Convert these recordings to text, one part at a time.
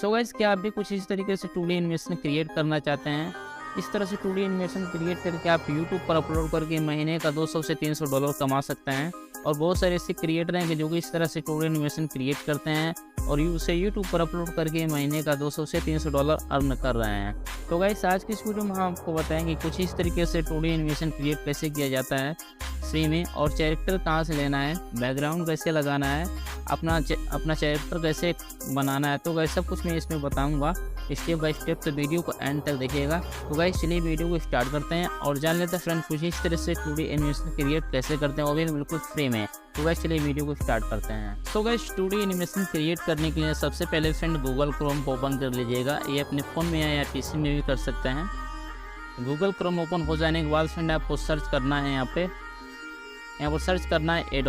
So guys, क्या आप भी कुछ इस तरीके से 2D एनिमेशन क्रिएट करना चाहते हैं? इस तरह से 2D एनिमेशन क्रिएट करके आप यूट्यूब पर अपलोड करके महीने का $200 से $300 कमा सकते हैं। और बहुत सारे ऐसे क्रिएटर हैं कि जो कि इस तरह से 2D एनिमेशन क्रिएट करते हैं और उसे यूट्यूब पर अपलोड करके महीने का $200 से $300 अर्न कर रहे हैं। तो गाइस, आज की इस वीडियो में हम आपको बताएंगे कुछ इस तरीके से 2D एनिमेशन क्रिएट कैसे किया जाता है फ्री में, और कैरेक्टर कहाँ से लेना है, बैकग्राउंड कैसे लगाना है, अपना कैरेक्टर कैसे बनाना है। तो गाइस, सब कुछ मैं इसमें बताऊंगा स्टेप बाय स्टेप, तो वीडियो को एंड तक देखिएगा। तो गाइस, चलिए वीडियो को स्टार्ट करते हैं और जान लेते हैं फ्रेंड कुछ इस तरह से 2D एनिमेशन क्रिएट कैसे करते हैं, वो भी बिल्कुल फ्री में। तो गाइस, चलिए वीडियो को स्टार्ट करते हैं। तो गाइस, 2D एनिमेशन क्रिएट करने के लिए सबसे पहले फ्रेंड गूगल क्रोम को ओपन कर लीजिएगा। ये अपने फ़ोन में या पीसी में भी कर सकते हैं। गूगल क्रोम ओपन हो जाने के बाद फ्रेंड आपको सर्च करना है, यहाँ पर सर्च करना है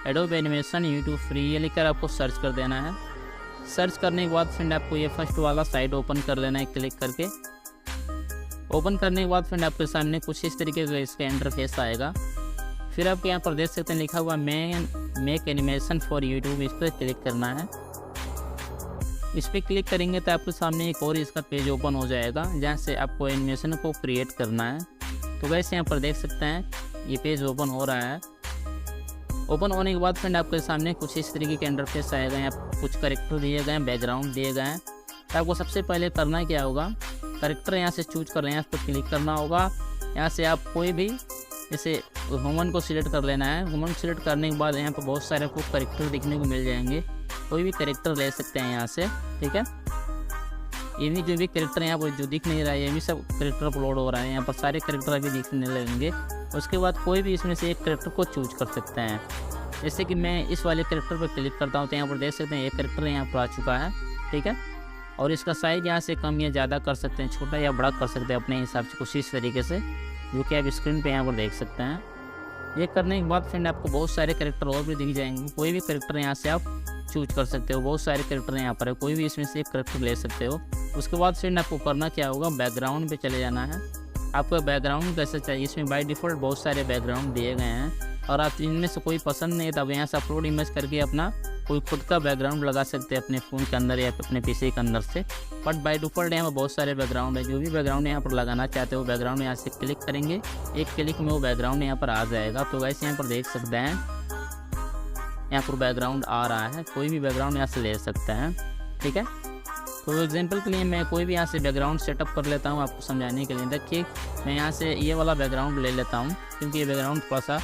एडोब एनिमेशन यूट्यूब फ्री, ये लिखकर आपको सर्च कर देना है। सर्च करने के बाद फ्रेंड आपको ये फर्स्ट वाला साइट ओपन कर लेना है क्लिक करके। ओपन करने के बाद फ्रेंड आपके सामने कुछ इस तरीके का इसका इंटरफेस आएगा। फिर आप यहाँ पर देख सकते हैं लिखा हुआ मेक एनिमेशन फॉर यूट्यूब, इस पर क्लिक करना है। इस पर क्लिक करेंगे तो आपके सामने एक और इसका पेज ओपन हो जाएगा जहाँ से आपको एनिमेशन को क्रिएट करना है। तो वैसे यहाँ पर देख सकते हैं ये पेज ओपन हो रहा है। ओपन होने के बाद फ्रेंड आपके सामने कुछ इस तरीके के इंटरफेस आएगा। यहाँ कुछ कैरेक्टर दिए गए हैं, बैकग्राउंड दिए गए हैं। तो आपको सबसे पहले करना क्या होगा, कैरेक्टर यहाँ से चूज कर लेना है, इस पर क्लिक करना होगा। यहाँ से आप कोई भी जैसे ह्यूमन को सिलेक्ट कर लेना है। ह्यूमन सिलेक्ट करने के बाद यहाँ पर बहुत सारे आपको कैरेक्टर दिखने को मिल जाएंगे, कोई भी कैरेक्टर ले सकते हैं यहाँ से, ठीक है। ये भी जो भी कैरेक्टर यहाँ पर जो दिख नहीं रहा है, ये भी सब कैरेक्टर अपलोड हो रहा है। यहाँ पर सारे कैरेक्टर अभी दिखने लगेंगे। उसके बाद कोई भी इसमें से एक कैरेक्टर को चूज कर सकते हैं। जैसे कि मैं इस वाले कैरेक्टर पर क्लिक करता हूँ तो यहाँ पर देख सकते हैं एक कैरेक्टर यहाँ पर आ चुका है, ठीक है। और इसका साइज़ यहाँ से कम या ज़्यादा कर सकते हैं, छोटा या बड़ा कर सकते हैं अपने हिसाब से कुछ इस तरीके से, जो कि आप स्क्रीन पे यहाँ पर देख सकते हैं। ये करने के बाद फ्रेंड आपको बहुत सारे कैरेक्टर और भी दिख जाएंगे। कोई भी कैरेक्टर यहाँ से आप चूज कर सकते हो। बहुत सारे कैरेक्टर यहाँ पर है, कोई भी इसमें से एक कैरेक्टर ले सकते हो। उसके बाद फ्रेंड आपको करना क्या होगा, बैकग्राउंड पे चले जाना है। आपको बैकग्राउंड कैसे चाहिए, इसमें बाय डिफ़ॉल्ट बहुत सारे बैकग्राउंड दिए गए हैं और आप इनमें से कोई पसंद नहीं है तब यहाँ से अपलोड इमेज करके अपना कोई खुद का बैकग्राउंड लगा सकते हैं अपने फ़ोन के अंदर या अपने पीसी के अंदर से। बट बाय डिफ़ॉल्ट यहाँ पर बहुत सारे बैकग्राउंड है। जो भी बैकग्राउंड यहाँ पर लगाना चाहते हो बैकग्राउंड यहाँ से क्लिक करेंगे, एक क्लिक में वो बैकग्राउंड यहाँ पर आ जाएगा। तो वैसे यहाँ पर देख सकते हैं यहाँ पर बैकग्राउंड आ रहा है, कोई भी बैकग्राउंड यहाँ से ले सकते हैं, ठीक है। तो एग्जांपल के लिए मैं कोई भी यहाँ से बैकग्राउंड सेटअप कर लेता हूँ आपको समझाने के लिए। देखिए मैं यहाँ से ये वाला बैकग्राउंड ले लेता हूँ क्योंकि ये बैकग्राउंड थोड़ा सा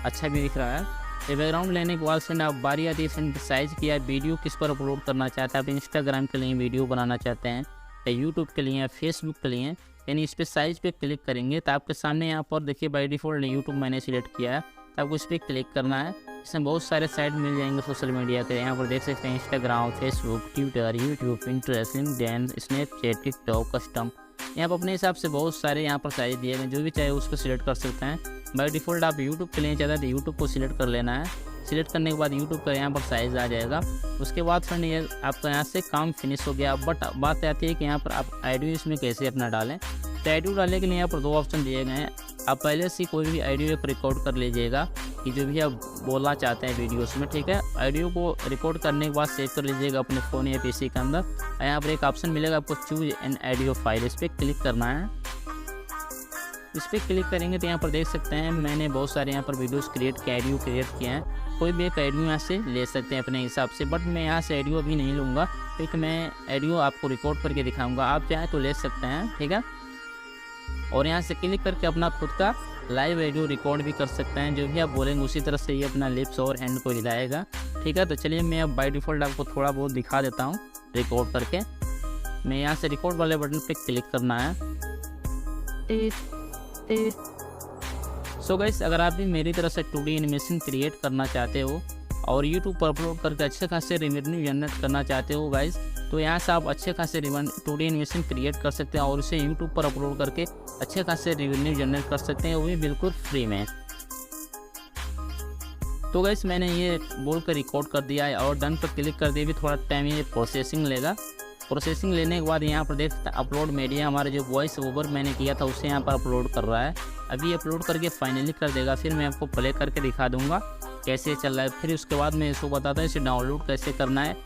अच्छा भी दिख रहा है। ये बैकग्राउंड लेने के बाद फ्रेंड आप बारी आती है फ्रेंड साइज़ की, आप वीडियो किस पर अपलोड करना चाहते हैं। आप इंस्टाग्राम के लिए वीडियो बनाना चाहते हैं या यूट्यूब के लिए या फेसबुक के लिए, यानी इस पर साइज़ पे क्लिक करेंगे तो आपके सामने यहाँ पर देखिए बाई डिफ़ॉल्ट यूट्यूब मैंने सिलेक्ट किया है, तो आपको इस पर क्लिक करना है। इसमें बहुत सारे साइट मिल जाएंगे सोशल मीडिया के। यहाँ पर देख सकते हैं Instagram, Facebook, Twitter, YouTube, Pinterest, LinkedIn, Snapchat, TikTok, custom. यहाँ पर अपने हिसाब से बहुत सारे यहाँ पर साइज दिए गए, जो भी चाहे उसको सिलेक्ट कर सकते हैं। बाय डिफ़ॉल्ट आप यूट्यूब के लिए चाहते हैं तो यूट्यूब को सिलेक्ट कर लेना है। सिलेक्ट करने के बाद यूट्यूब का यहाँ पर साइज़ आ जाएगा। उसके बाद फ्रेंड ये आपका यहाँ से काम फिनिश हो गया। बट बात आती है कि यहाँ पर आप ऑडियो इसमें कैसे अपना डालें। तो ऑडियो डालने के लिए यहाँ पर दो ऑप्शन दिए गए हैं। आप पहले से कोई भी ऑडियो एक रिकॉर्ड कर लीजिएगा कि जो भी आप बोलना चाहते हैं वीडियोस में, ठीक है। ऑडियो को रिकॉर्ड करने के बाद सेव कर लीजिएगा अपने फ़ोन या पीसी के अंदर। यहाँ पर एक ऑप्शन मिलेगा आपको चूज एन ऑडियो फाइल, इस पर क्लिक करना है। इस पर क्लिक करेंगे तो यहाँ पर देख सकते हैं मैंने बहुत सारे यहाँ पर वीडियोस ऑडियो क्रिएट किए हैं। कोई भी एक ऑडियो यहाँ से ले सकते हैं अपने हिसाब से, बट मैं यहाँ से ऑडियो अभी नहीं लूँगा क्योंकि मैं ऑडियो आपको रिकॉर्ड करके दिखाऊँगा। आप चाहें तो ले सकते हैं, ठीक है। और यहाँ से क्लिक करके अपना खुद का लाइव ऑडियो रिकॉर्ड भी कर सकते हैं। जो भी आप बोलेंगे उसी तरह से ये अपना लिप्स और हैंड को हिलाएगा, ठीक है। तो चलिए मैं अब बाय डिफ़ॉल्ट आपको थोड़ा बहुत दिखा देता हूँ रिकॉर्ड करके। मैं यहाँ से रिकॉर्ड वाले बटन पे क्लिक करना है। सो गाइस, अगर आप भी मेरी तरह से 2D एनिमेशन क्रिएट करना चाहते हो और यूट्यूब पर अपलोड करके अच्छे खासे रेवेन्यू जनरेट करना चाहते हो गाइस, तो यहाँ से आप अच्छे खासे 2D एनिमेशन क्रिएट कर सकते हैं और इसे यूट्यूब पर अपलोड करके अच्छे खासे रेवेन्यू जनरेट कर सकते हैं, वो भी बिल्कुल फ्री में। तो गाइस मैंने ये बोल कर रिकॉर्ड कर दिया है और डन पर क्लिक कर दिया। भी थोड़ा टाइम ये प्रोसेसिंग लेगा। प्रोसेसिंग लेने के बाद यहाँ पर देख सकते हैं अपलोड मीडिया, हमारा जो वॉइस ओवर मैंने किया था उसे यहाँ पर अपलोड कर रहा है। अभी अपलोड करके फाइनली कर देगा। फिर मैं आपको प्ले करके दिखा दूँगा कैसे चल रहा है। फिर उसके बाद मैं इसको बताता हूँ इसे डाउनलोड कैसे करना है।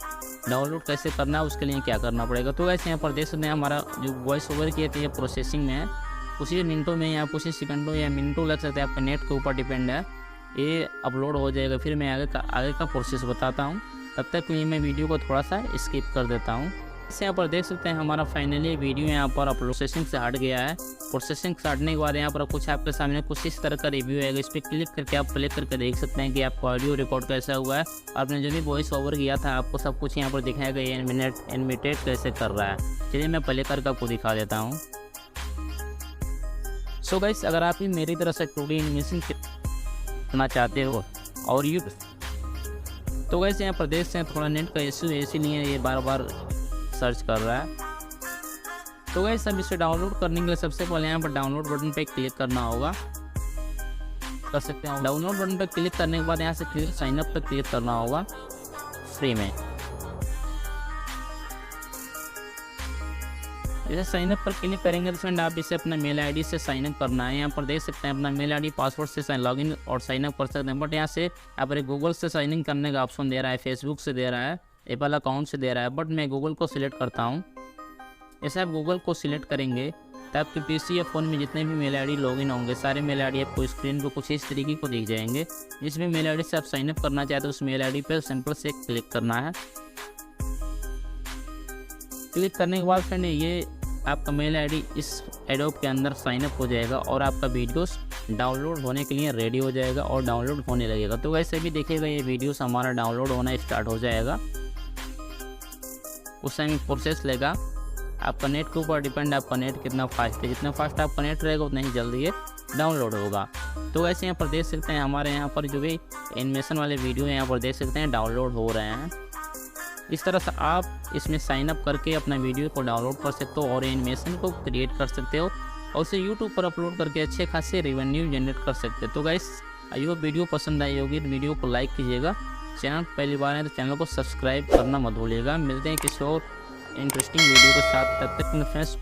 डाउनलोड कैसे करना है, उसके लिए क्या करना पड़ेगा। तो वैसे यहाँ पर देख सकते हैं हमारा जो वॉइस ओवर किया था ये प्रोसेसिंग में है, कुछ ही मिनटों में या कुछ ही सेकंडों या मिनटों लग सकते हैं, आपके नेट के ऊपर डिपेंड है, ये अपलोड हो जाएगा। फिर मैं आगे का प्रोसेस बताता हूँ, तब तक के लिए मैं वीडियो को थोड़ा सा स्किप कर देता हूँ। इसे यहाँ पर देख सकते हैं हमारा फाइनली वीडियो यहाँ पर प्रोसेसिंग से हट गया है। प्रोसेसिंग से हटने के बाद यहाँ पर कुछ आपके सामने कुछ इस तरह का रिव्यू आएगा। इस पर क्लिक करके आप प्ले करके देख सकते हैं कि आपका ऑडियो रिकॉर्ड कैसा हुआ है। आपने जो भी वॉइस ओवर किया था आपको सब कुछ यहाँ पर दिखाएगा, ये एनिमेटेड कैसे कर रहा है। चलिए मैं प्ले करके आपको दिखा देता हूँ। सो गाइस, अगर आप भी मेरी तरह से 2D एनिमेशन करना चाहते हो और यू तो गाइस यहाँ पर देख सकते हैं थोड़ा नेट का इशू है, इसीलिए ये बार बार सर्च कर रहा है। तो गाइस अब इसे डाउनलोड करने के लिए सबसे पहले यहाँ पर डाउनलोड बटन पे क्लिक करना होगा, कर सकते हैं। डाउनलोड बटन पे क्लिक करने के बाद यहाँ से क्लिक साइन अप पे क्लिक करना होगा फ्री में। जैसे साइन अप पर क्लिक करेंगे तो फ्रेंड आप इसे अपना मेल आईडी से साइन अप करना है। यहाँ पर देख सकते हैं अपना मेल आईडी पासवर्ड से लॉगिन और साइन अप कर सकते हैं। बट यहाँ से आप गूगल से साइन इन करने का ऑप्शन दे रहा है, फेसबुक से दे रहा है, एप्पल अकाउंट से दे रहा है, बट मैं गूगल को सिलेक्ट करता हूँ। जैसे आप गूगल को सिलेक्ट करेंगे तो आपके पीसी या फ़ोन में जितने भी मेल आईडी लॉगिन होंगे सारे मेल आईडी आपको स्क्रीन पर कुछ इस तरीके को दिख जाएंगे। जिस भी मेल आईडी से आप साइन अप करना चाहते हो उस मेल आईडी पर सिंपल से क्लिक करना है। क्लिक करने के बाद फ्रेंड ये आपका मेल आईडी इस एडोब के अंदर साइन अप हो जाएगा और आपका वीडियोस डाउनलोड होने के लिए रेडी हो जाएगा और डाउनलोड होने लगेगा। तो वैसे भी देखिएगा ये वीडियोस हमारा डाउनलोड होना स्टार्ट हो जाएगा। उस टाइम प्रोसेस लेगा, आपका नेट के ऊपर डिपेंड है आपका नेट कितना फास्ट है। जितना फास्ट आपका नेट रहेगा उतना ही जल्दी ये डाउनलोड होगा। तो वैसे यहाँ पर देख सकते हैं हमारे यहाँ पर जो भी एनिमेशन वाले वीडियो यहाँ पर देख सकते हैं डाउनलोड हो रहे हैं। इस तरह से आप इसमें साइन अप करके अपना वीडियो को डाउनलोड कर सकते हो और एनिमेशन को क्रिएट कर सकते हो और उसे यूट्यूब पर अपलोड करके अच्छे खासे रेवेन्यू जनरेट कर सकते हो। तो गाइस आई होप वीडियो पसंद आई होगी तो वीडियो को लाइक कीजिएगा। चैनल पहली बार है तो चैनल को सब्सक्राइब करना मत भूलिएगा। मिलते हैं किसी और इंटरेस्टिंग वीडियो के साथ, तब तक फ्रेंड्स